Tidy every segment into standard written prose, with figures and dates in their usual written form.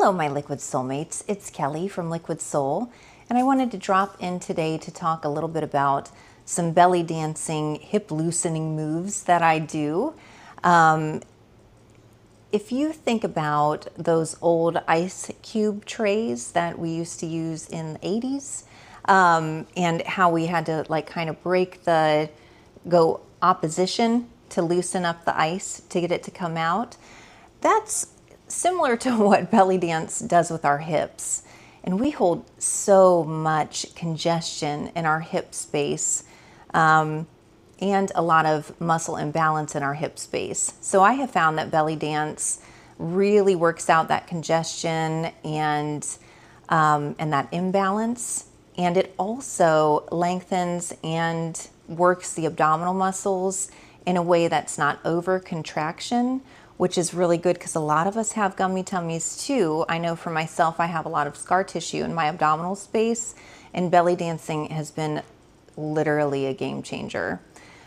Hello, my Liquid Soulmates. It's Kelly from Liquid Soul, and I wanted to drop in today to talk a little bit about some belly dancing, hip loosening moves that I do. If you think about those old ice cube trays that we used to use in the 80s, and how we had to kind of go opposition to loosen up the ice to get it to come out, that's similar to what belly dance does with our hips. And we hold so much congestion in our hip space, and a lot of muscle imbalance in our hip space. So I have found that belly dance really works out that congestion and that imbalance. And it also lengthens and works the abdominal muscles in a way that's not over contraction, which is really good because a lot of us have gummy tummies too. I know for myself, I have a lot of scar tissue in my abdominal space, and belly dancing has been literally a game changer.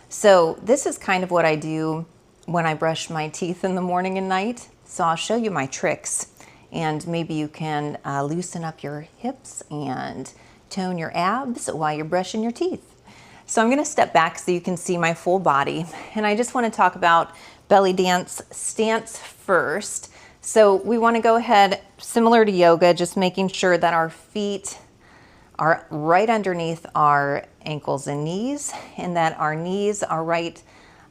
So this is kind of what I do when I brush my teeth in the morning and night. So I'll show you my tricks, and maybe you can loosen up your hips and tone your abs while you're brushing your teeth. So I'm gonna step back so you can see my full body, and I just wanna talk about belly dance stance first. So we want to go ahead, similar to yoga, just making sure that our feet are right underneath our ankles and knees, and that our knees are right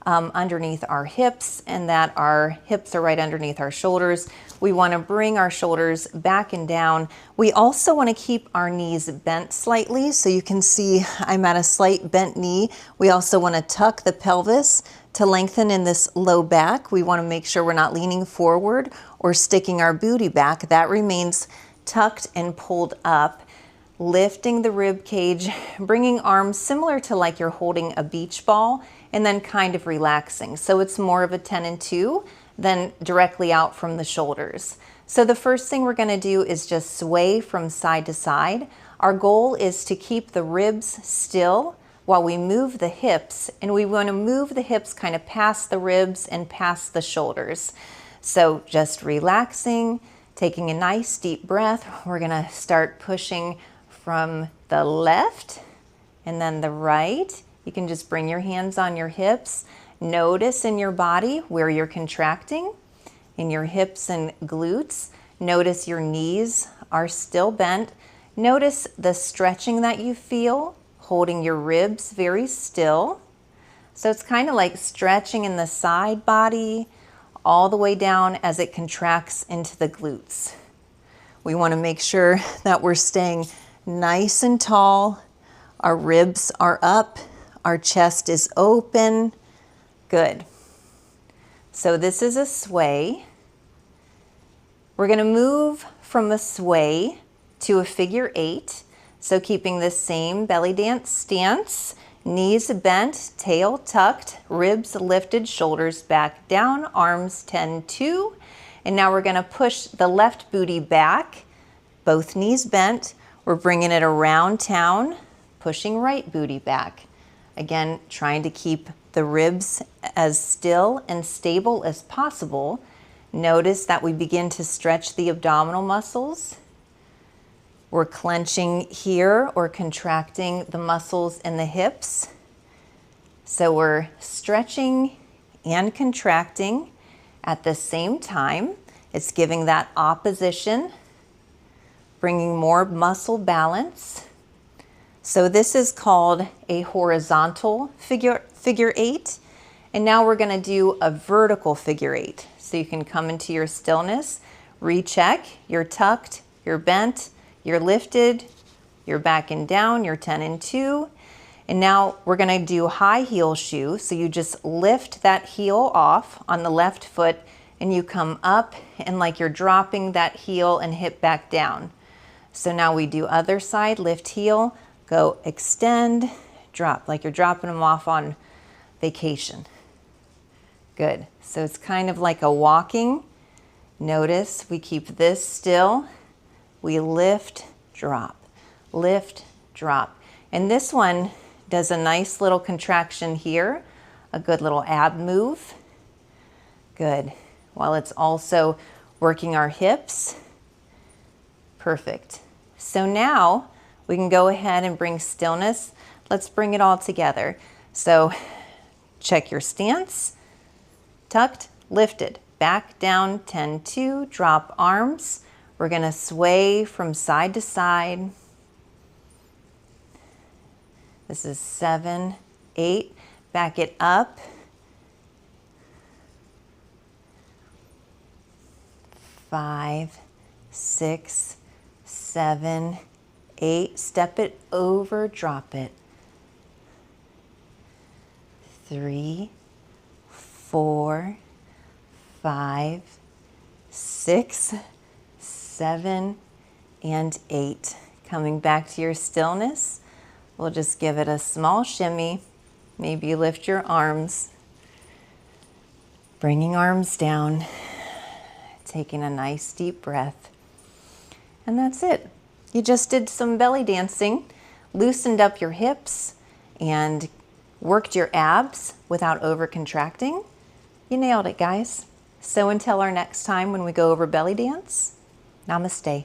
underneath our hips, and that our hips are right underneath our shoulders. We want to bring our shoulders back and down. We also want to keep our knees bent slightly, so you can see I'm at a slight bent knee. We also want to tuck the pelvis to lengthen in this low back. We want to make sure we're not leaning forward or sticking our booty back. That remains tucked and pulled up. Lifting the rib cage, bringing arms similar to like you're holding a beach ball, and then kind of relaxing. So it's more of a 10 and 2 than directly out from the shoulders. So the first thing we're gonna do is just sway from side to side. Our goal is to keep the ribs still while we move the hips, and we wanna move the hips kind of past the ribs and past the shoulders. So just relaxing, taking a nice deep breath. We're gonna start pushing from the left and then the right. You can just bring your hands on your hips. Notice in your body where you're contracting, in your hips and glutes. Notice your knees are still bent. Notice the stretching that you feel, holding your ribs very still. So it's kind of like stretching in the side body all the way down as it contracts into the glutes. We want to make sure that we're staying nice and tall. Our ribs are up. Our chest is open. Good. So this is a sway. We're going to move from a sway to a figure 8. So keeping the same belly dance stance, knees bent, tail tucked, ribs lifted, shoulders back down, arms 10-2. And now we're going to push the left booty back, both knees bent. We're bringing it around town, pushing right booty back. Again, trying to keep the ribs as still and stable as possible. Notice that we begin to stretch the abdominal muscles. We're clenching here or contracting the muscles in the hips. So we're stretching and contracting at the same time. It's giving that opposition, bringing more muscle balance. So this is called a horizontal figure 8. And now we're gonna do a vertical figure 8. So you can come into your stillness, recheck, you're tucked, you're bent, you're lifted, you're back and down, you're 10 and 2. And now we're gonna do high heel shoe. So you just lift that heel off on the left foot and you come up and like you're dropping that heel and hip back down. So now we do other side, lift heel, go extend, drop, like you're dropping them off on vacation. Good. So it's kind of like a walking. Notice we keep this still. We lift, drop, lift, drop. And this one does a nice little contraction here, a good little ab move. Good. While it's also working our hips. Perfect. So now we can go ahead and bring stillness. Let's bring it all together. So check your stance. Tucked, lifted, back down, 10-2, drop arms. We're gonna sway from side to side. This is 7, 8, back it up. 5, 6, 7, 8, step it over, drop it. 3, 4, 5, 6, 7, and 8. Coming back to your stillness, we'll just give it a small shimmy. Maybe lift your arms, bringing arms down, taking a nice deep breath. And that's it. You just did some belly dancing, loosened up your hips, and worked your abs without over contracting. You nailed it, guys. So until our next time when we go over belly dance, namaste.